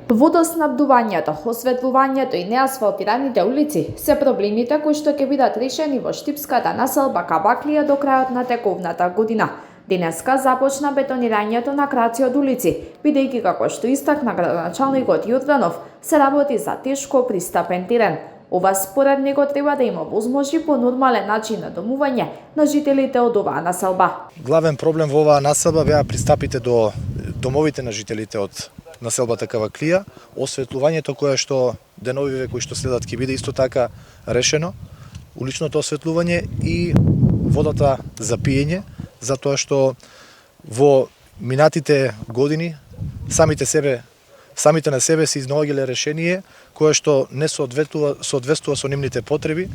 Водоснабдувањето, осветлувањето и неасфалтираните улици се проблемите кои што ќе бидат решени во штипската населба Кабаклија до крајот на тековната година. Денеска започна бетонирањето на краци од улици, бидејќи како што истакна градоначалникот Јорданов, се работи за тешко пристапен терен. Ова според него треба да има возможи по нормален начин на домување на жителите од оваа населба. Главен проблем во оваа населба беа пристапите до домовите на жителите од населбата Кабаклија, осветлувањето кое што деновиве кои што следат ќе биде исто така решено, уличното осветлување и водата за пиење, затоа што во минатите години самите на себе се изнаоѓале решение кое што не соодветствува со нивните потреби.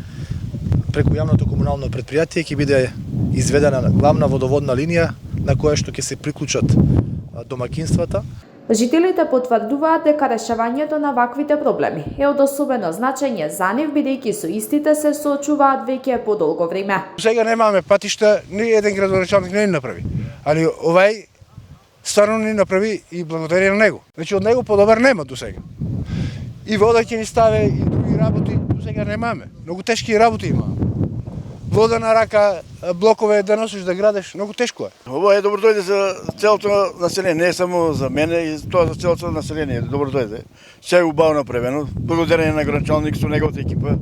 Преку јавното комунално претпријатие ќе биде изведена главна водоводна линија на која што ќе се приклучат домакинствата. Жителите потврдуваат дека решавањето на ваквите проблеми е од особено значење за нив, бидејќи со истите се соочуваат веќе подолго време. Сега немаме патишта, ни еден градоначалник не ни направи, али овај стварно ни направи и благодарение на него. Значи од него подобар нема до сега. И вода ќе ни ставе и други работи, до сега немаме. Многу тешки работи има. Вода на рака, блокове да носиш да градеш, многу тешко е. Ова е добро дојде за целото население, не е само за мене, и тоа за целото население. Добро дојде. Се е убаво направено. Благодарение на градоначалник со неговата екипа.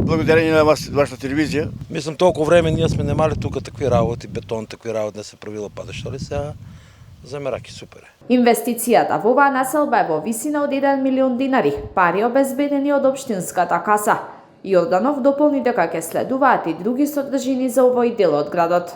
Благодарение на вашата телевизија. Мислам, толку време ние сме немали тука такви работи, бетон, такви работи не се правила падашта, али сега за мераки супер е. Инвестицијата во оваа населба е во висина од 1 милион динари, пари обезбедени од општинската каса. Јорданов дополни дека ќе следуваат и други содржини за овој дел од градот.